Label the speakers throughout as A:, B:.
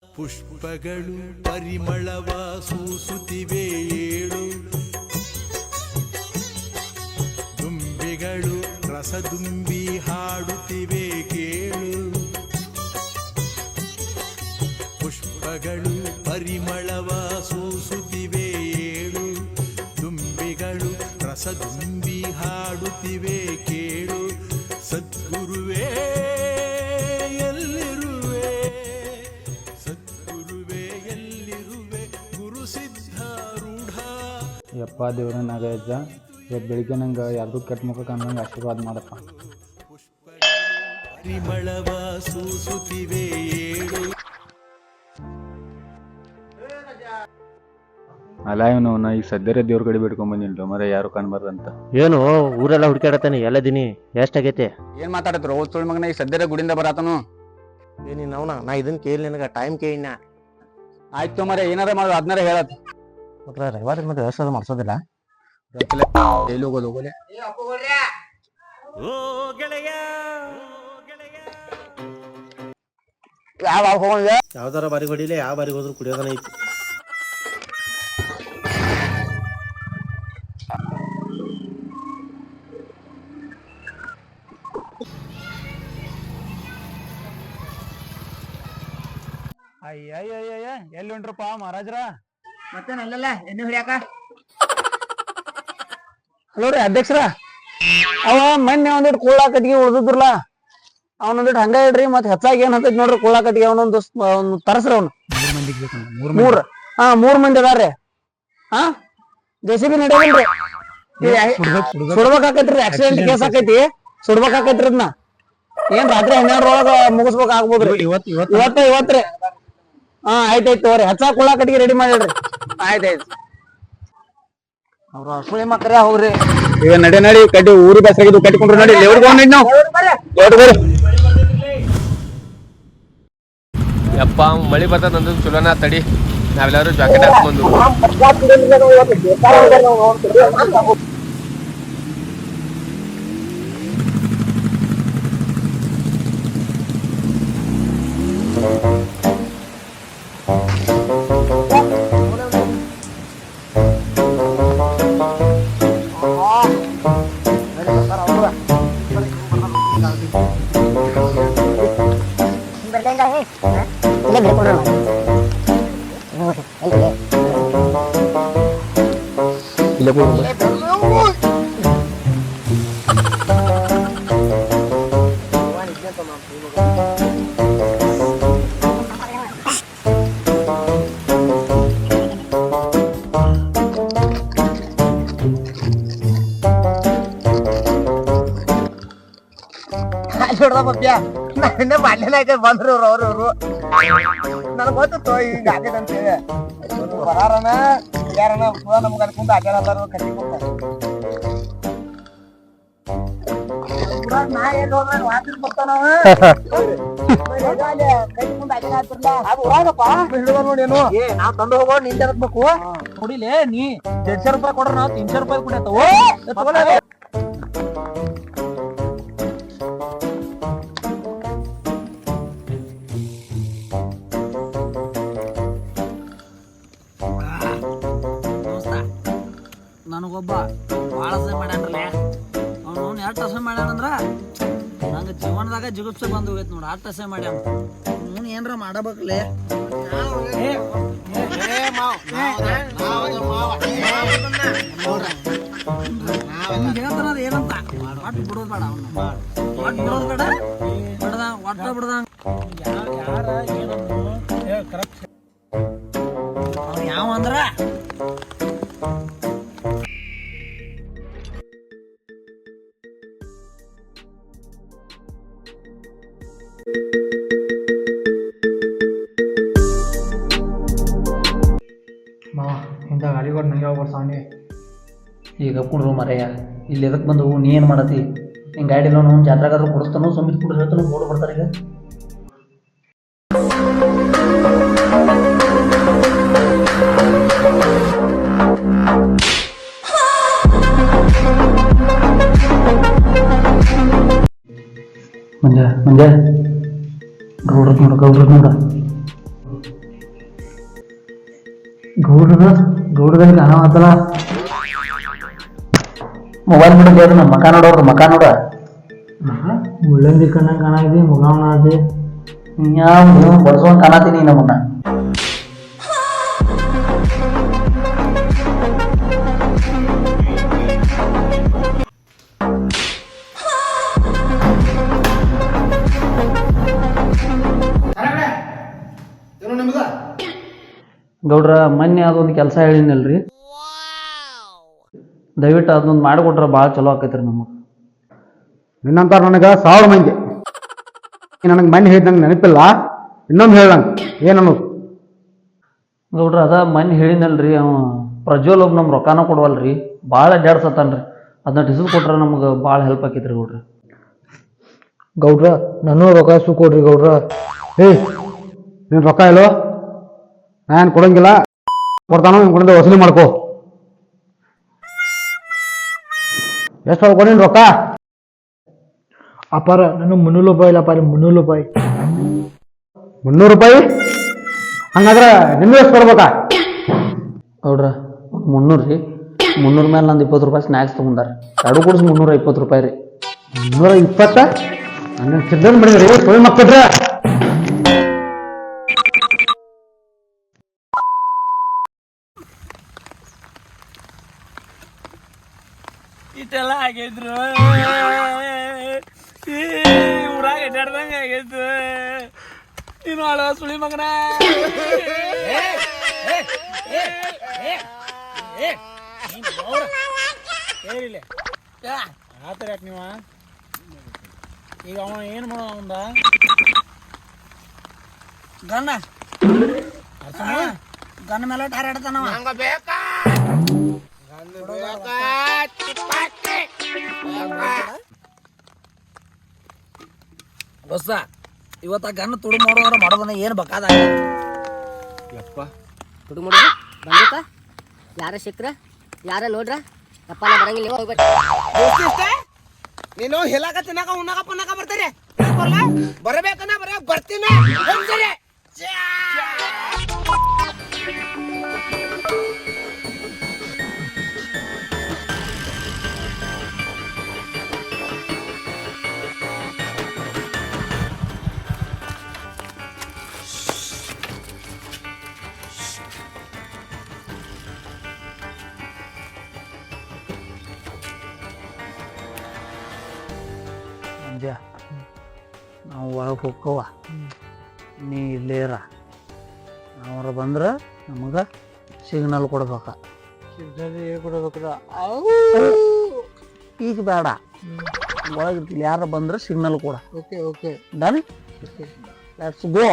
A: ಪುಷ್ಪಗಳು ಪರಿಮಳವ ಸೂಸುತ್ತಿವೆ ಏಳು, ದುಂಬಿಗಳು ರಸದುಂಬಿ ಹಾಡುತ್ತಿವೆ ಕೇಳು. ಪುಷ್ಪಗಳು ಪರಿಮಳವ ಸೂಸುತ್ತಿವೆ ಏಳು, ದುಂಬಿಗಳು ರಸದುಂಬಿ ಹಾಡುತ್ತಿವೆ ಕೇಳು. ಸದ್ಗುರುವೇ
B: ಯಪ್ಪ ದೇವ್ರನಾಗ ಅಜ್ಜ, ಇವತ್ತು ಬೆಳಿಗ್ಗೆ ನಂಗೆ ಯಾರ್ದು ಕೆಟ್ಟ ಮುಖ ಕಾಣಂಗೆ ಆಶೀರ್ವಾದ ಮಾಡಪ್ಪ. ಅಲ್ಲ ಇವನು ಈಗ ಸದ್ಯರೇ ದೇವ್ರ ಕಡೆ ಬಿಟ್ಕೊಂಬಂದಿನ್ಲು ಮರ ಯಾರು ಕಾಣ್ಬಾರ್ದಂತ.
C: ಏನು ಊರೆಲ್ಲ ಹುಡುಕಾಡತಾನೆ ಎಲ್ಲ ದಿನಿ ಎಷ್ಟಾಗೈತೆ?
D: ಏನ್ ಮಾತಾಡತ್ರು ಓದ್ ಮಗನ ಈಗ ಸದ್ಯರ ಗುಡಿಂದ ಬರತನು.
C: ಏನಿನ್ ಅವನ ನಾ ಇದನ್ ಕೇಳಿ ನಿನಗ ಟೈಮ್ ಕೇಳಿನ.
D: ಆಯ್ತು ಮರ ಏನಾರ ಮಾಡು ಅದನ್ನಾರ ಹೇಳತ್.
C: ರವಿವಾರ ಮತ್ತೆ ವ್ಯವಸ್ಥೆ ಮಾಡ್ಸೋದಿಲ್ಲ.
D: ಎಲ್ಲಿ ಹೋಗೋದು ಹೋಗೋಲೆ
C: ಯಾವ್ದಾರ ಬಾರಿ ಹೊಡಿಲೆ, ಯಾವ ಬಾರಿಗೆ ಹೋದ್ರು ಕುಡಿಯೋದನ ಐತಿ.
B: ಅಯ್ಯ ಎಲ್ಲಿ ಉಂಟ್ರಪ್ಪ ಮಹಾರಾಜ್ರ?
E: ಮತ್ತೇನಲ್ಲ ಎಣ್ಣೆ ಹೊಡ್ಯಾಕ.
D: ಹಲೋ ರೀ ಅಧ್ಯಕ್ಷರ, ಅವ ಮೊನ್ನೆ ಒಂದಿಟ್ಟು ಕೂಳಾ ಕಟ್ಟಿಗೆ ಉಳ್ದಿದ್ರಲ್ಲ, ಅವನೊಂದಿಟ್ಟು ಹಂಗ ಇಡ್ರಿ. ಮತ್ ಹೆಚ್ಚಾಗಿ ಏನ್ ಹತ್ತೈತಿ ನೋಡ್ರಿ ಕೂಳಾ ಕಟ್ಟಿಗೆ ಅವನೊಂದು ತರಸ್ರಿ. ಅವ್ನು ಮೂರ್ ಮಂದಿ ಅದಾರ್ರಿ. ಹಾ JCB ನಡೆಯಲ್ರಿ, ಸುಡ್ಬೇಕಾಕೈತ್ರಿ. ಆಕ್ಸಿಡೆಂಟ್ ಕೇಸ್ ಆಕೈತಿ, ಸುಡ್ಬೇಕಾಕೈತ್ರಿ. ಅದನ್ನ ಏನ್ ರಾತ್ರಿ 12 ಮುಗಿಸ್ಬೇಕ್ ಆಗ್ಬೋದ್ರಿ. ಇವತ್ತ್ರಿ. ಹಾ ಆಯ್ತಾಯ್ತು ತಗೋರಿ. ಹೆಚ್ಚಾಗಿ ಕೂಳಾ ಕಟ್ಟಿಗೆ ರೆಡಿ ಮಾಡಿಡ್ರಿ. ಆಯ್ತಾಯ್ತು. ಅವ್ರ ಸುಳಿ ಮಕ್ಕರೇ ಹೋಗ್ರಿ.
B: ಈಗ ನಡಿ ಕಟ್ಟಿ ಊರು ಬೇಸಾಗಿದ್ದು ಕಟ್ಟಿಕೊಂಡ್ರು ನೋಡಿ. ನಾವು
F: ಯಪ್ಪ ಮಳಿ ಬರ್ತದ ಅಂದ್ ಚಲೋನ ತಡಿ, ನಾವೆಲ್ಲರೂ ಜಾಕೆಟ್ ಹಾಕೊಂಡ್ಬಂದು.
E: ನನ್ನ ಬಾಲ್ಯನಾಗ ಬಂದ್ರು ಅವ್ರು ನನಗ್ ಗೊತ್ತಿತ್ತು ಈಗ ಆಗೈತೆ ಅಂತ ಹೇಳಿ. ಬರಾರನ ಯಾರನ ನಮ್ಗೆ ಅನ್ಕೊಂಡು ಆಗ್ಯಾರ ಕಟ್ಟಿ ನಾ ಎಲ್ಲಿ ಹೋದ್ರ ವಾತ್ರ ಬರ್ತಾನವ ನೋಡೇನು. ನಾವ್ ತಂದು ಹೋಗೋ ನಿಂದ ಇರಬೇಕು ನೋಡಿಲೆ. ನೀ 200 ರೂಪಾಯಿ ಕೊಡ್ರ ನಾವ್ 300 ರೂಪಾಯಿ ಕುಡಿಯತ್ತವ.
G: ನನಗೊಬ್ಬ ಭಾಳ ಸಹ ಮಾಡ್ಯಾನ್ರಲ್ಲ ಅವನು ಎಷ್ಟು ಅಸಹ್ಯ ಮಾಡ್ಯಾನಂದ್ರ ನಂಗೆ ಜೀವನದಾಗ ಜಿಗುಪ್ಸೆ ಬಂದು ಹೋಗೈತೆ ನೋಡಿ. ಅಷ್ಟು ಅಸಹ್ಯ ಮಾಡ್ಯಾನ. ಅವ್ನು ಏನ್ರ ಮಾಡಬೇಕಲ್ಲೇ. ಹೇಳ್ತಾರ ಏನಂತ ಒಟ್ಟು ಬಿಡೋದು ಬೇಡ. ಅವ್ನು ಒಟ್ಟು ಬಿಡೋದು ಬೇಡ, ಒಟ್ಟ ಬಿಡ್ದಂಗ. ಯಾರ ಏನಂದ್ರು ಕರೆಕ್ಟ್. ಅವ್ನು ಯಾವ ಅಂದ್ರ
D: ಮಾವ ಇಂಥ ಗಾಡಿಗಳು ನಂಗೆ ಹೋಗ್ಬಾರ್ದು ಸಾವನಿ ಈಗ ಕುಡ್ರು ಮರೆಯ ಇಲ್ಲಿ ಎದಕ್ಕೆ ಬಂದು ನೀ ಏನು ಮಾಡತ್ತಿ ಹಿಂಗೆ ಗಾಡಿ ಎಲ್ಲ ನಾವು ಜಾತ್ರೆಗಾದ್ರು ಕೊಡಿಸ್ತಾನೋ ಸಮಿತಿ ಕುಡ್ರು ಹೇಳ್ತಾನೋ ಓಡ್ ಬರ್ತಾರೆ ಈಗ ಮಂಜ ಮಂಜ ಗೌಡ್ರದ್ ನೋಡ ಗೌಡ್ರದ್ ನೋಡ ಗೌಡ್ರದಲ್ಲಿ ಕಾಣ ಆತಲ್ಲ ಮೊಬೈಲ್ ಬಿಡೋದು ಅದು ನಮ್ಮ ಮಕ ನೋಡೋರು ಮಕ ನೋಡ ಮುಳ್ಳಂದಿ ಕಣ್ಣಂಗೆ ಕಾಣಾಗಿದೆ ಮುಗಾವಣ ಅದೇ ಯಾವ ಬಡ್ಸೋಂಗ್ ಕಾಣತೀನಿ ನಮ್ಮನ್ನ ಗೌಡ್ರ ಮೊನ್ನೆ ಅದೊಂದು ಕೆಲಸ ಹೇಳಿನಲ್ರಿ ದಯವಿಟ್ಟು ಅದೊಂದು ಮಾಡಿಕೊಟ್ರೆ ಭಾಳ ಚಲೋ ಆಕೈತ್ರಿ ನಮಗೆ
H: ನಿನ್ನಂತಾರ ನನಗೆ 1000 ಮಂದಿ ನನಗೆ ಮನೆ ಹೇಳಿದಂಗೆ ನೆನಪಿಲ್ಲ ಇನ್ನೊಂದು ಹೇಳ್ದಂಗೆ ಏನನ್ನು
D: ಗೌಡ್ರ ಅದ ಮೊನ್ನೆ ಹೇಳಿನಲ್ರಿ ಅವ ಪ್ರಜ್ವಲ್ ಒಬ್ಬ ನಮ್ಮ ರೊಕ್ಕನ ಕೊಡವಲ್ರಿ ಭಾಳ ಅಡ್ಡಾಡ್ಸತ್ತಾನ್ರಿ ಅದನ್ನ ಡಿಸಿಲ್ ಕೊಟ್ರೆ ನಮ್ಗೆ ಭಾಳ ಹೆಲ್ಪ್ ಆಕೈತ್ರಿ ಗೌಡ್ರ
H: ಗೌಡ್ರ ನಾನು ರೊಕ್ಕ ಕೊಡ್ರಿ ಗೌಡ್ರ ನೀನು ರೊಕ್ಕ ಇಲ್ಲೋ ನಾನು ಕೊಡಂಗಿಲ್ಲ ಕೊಡ್ತಾನೋ ನಿನ್ ಕಡೆಯಿಂದ ವಸೂಲಿ ಮಾಡ್ಕೋ ಎಷ್ಟು ಕೊಡೀನಿ ರೊಕ್ಕ
B: ಅಪಾರ ನಾನು 300 ರೂಪಾಯಿ ಇಲ್ಲ ಅಪಾರ 300 ರೂಪಾಯಿ
H: 300 ರೂಪಾಯಿ ಹಂಗಾದ್ರೆ ನಿಮ್ಗೆ ಎಷ್ಟು ಕೊಡ್ಬೇಕಾ
D: ಗೌಡ್ರ 300 ರೀ 300 ಮೇಲೆ ನಂದು 20 ರೂಪಾಯಿ ಸ್ನ್ಯಾಕ್ಸ್ ತೊಗೊಂಡಾರ ಎರಡು ಕೂಡಿಸಿ 320 ರೂಪಾಯಿ ರೀ
H: 320 ನನ್ನ ಚಿಲ್ಲರ್ ಮಾಡಿದ್ರಿ ಸುಳ್ಳು ಮಕ್ಕಳ್ರ
G: ಇಷ್ಟೆಲ್ಲ ಆಗೈತ್ರು ಊರಾಗ ಎಡ್ಡಾಡ್ದಂಗೆ ಆಗೈತು ನೀನು ಅಳ ಸುಳಿ ಮಗನ ಆತರ ಯಾಕೆ ನೀವ ಈಗ ಅವ ಏನು ಮಾಡೋ ಅವಂದ ಗನ್ನ ಗನ್ನ ಮೇಲೆ ಹಾರಾಡ್ತಾನವ ಬಸ್ಸ ಇವತ್ತ ಗನ್ನ ತುಡು ಮಾಡೋದ್ರ ಮಾಡೋದನ್ನ ಏನು ಬೇಕಾದ
F: ಯಪ್ಪ
I: ತುಡು ಮಾಡೋದು ಬಂದಿತ್ತ ಯಾರ ಸಿಕ್ಕ್ರ ಯಾರ ನೋಡ್ರ ಯಪ್ಪ ನಾ ಬರಂಗಿಲ್ಲ ನೀವು ಹೋಗ್ಬೇಕು
E: ನೀನು ಹೇಳಕ ತಿನ್ನಕ ಉಣ್ಣಕ ಪನ್ನಕ ಬರ್ತಾರೆ ಬರಬೇಕನ್ನ ಬರ ಬರ್ತೀನಿ
D: ಮಂಜ ನಾವು ಒಳಗೆ ಹೋಗ್ಕವ ನೀ ಇಲ್ಲೇರ ಅವ್ರ ಬಂದ್ರೆ ನಮಗೆ ಸಿಗ್ನಲ್ ಕೊಡ್ಬೇಕ ಈಗ ಬೇಡ ಒಳಗಿರ್ತಿಲ್ಲ ಯಾರು ಬಂದ್ರೆ ಸಿಗ್ನಲ್ ಕೊಡ
B: okay okay
D: done let's go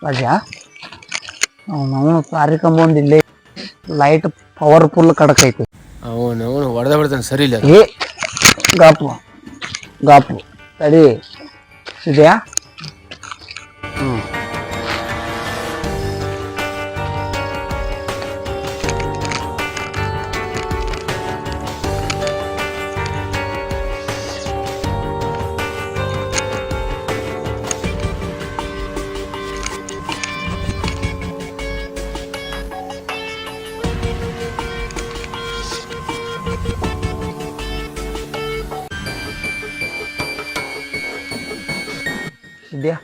D: Raja ನಾವು ಕಾರ್ಯಕ್ರಮ ಒಂದು ಇಲ್ಲೇ ಲೈಟ್ ಪವರ್ಫುಲ್ ಕಡಕೈತಿ
F: ಅವನು ಹೊಡೆದ ಬಿಡ್ತಾನೆ ಸರಿ ಇಲ್ಲ
D: ಏ ಗಾಪು ಗಾಪು ಸರಿ ಇದೆಯಾ ಇದೆಯಾ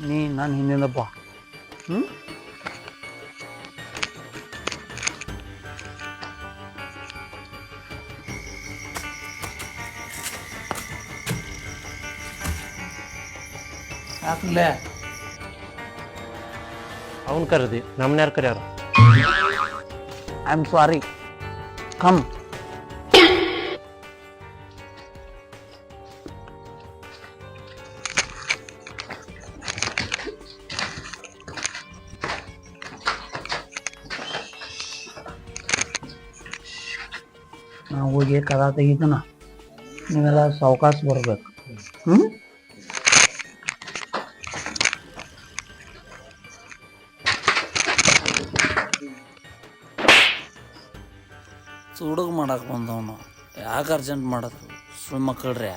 D: ನೀ ನಾನು ಹಿಂದಿಂದಪ್ಪ
G: ಸಾಕ್ಲೆ
C: ಅವ್ನು ಕರೆದಿ ನಮ್ಮನ್ನ ಯಾರು ಕರ್ಯಾರ?
D: I am sorry. ಕಮ್. ನಾವು ಹೋಗಿ ಕದ ತೆಗಿತನ, ನೀವೆಲ್ಲ ಸಾವಕಾಶ ಬರ್ಬೇಕು.
G: ಹುಡುಗ ಮಾಡಕ್ಕೆ ಬಂದವನು ಯಾಕೆ ಅರ್ಜೆಂಟ್ ಮಾಡೋದು ಸುಳ್ಳು ಮಕ್ಕಳ್ರಿ.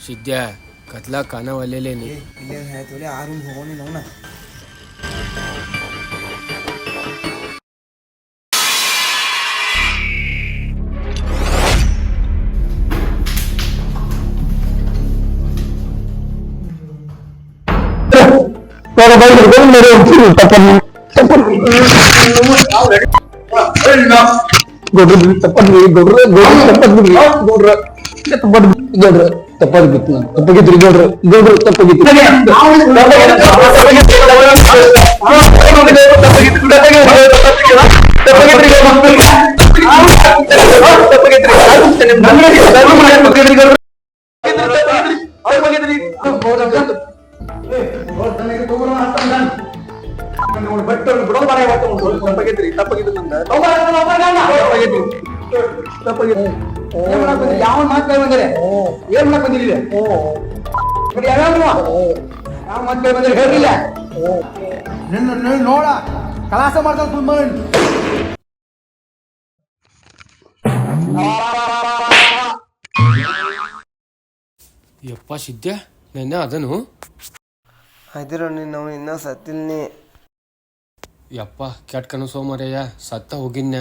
F: ಸಿದ್ಯಾ ಕತ್ಲಾ ಕಾಣವಲ್ಲೇನಿ.
E: ಇಲ್ಲೇ ಹೇಳ್ತೀವಿ ಆ ರೂಮ್ ಹೋಗೋಣ ಅವನ.
H: ತಪ್ಪಾಗಿತ್ತು ತಪ್ಪಾಗಿತ್ತು ಗೌಡ್ರ ಗೌಡ್ರ ತಪ್ಪಾಗಿತ್ತು ಯಾವ ಮಾತು ಬಂದರೆ ಏನ್ ಮಾಡಕ್ ಬಂದಿಲ್ಲ ಯಾವ ಮಾತು ಬಂದರೆ ಹೇಳಿಲ್ಲ
E: ನೋಡ ಕಲಾಸ ಮಾಡ್ತಾನ ತುಂಬ.
F: ಯಪ್ಪ ಸಿದ್ಯಾ ನೆನ್ನೆ ಅದನು
E: ಅದಿರೋ ನಾವು ಇನ್ನೂ ಸತ್ತಿಲ್ನಿ.
F: ಯಪ್ಪ ಕೆಟ್ಟ ಕನಸೋ ಮರೆಯ ಸತ್ತ ಹೋಗಿನ್ಯ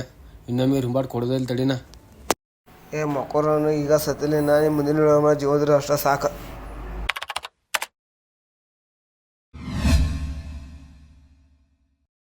F: ಇನ್ನೊಮ್ಮೆ ರಿಂಬಾಡ್ ಕೊಡೋದಿಲ್ಲ ತಡಿನ.
E: ಮಕ್ಕಳನ್ನು ಈಗ ಸತ್ತಿಲ್ಲ, ನಾನು ಮುಂದಿನ ಜೀವದ್ರ ಅಷ್ಟ ಸಾಕು.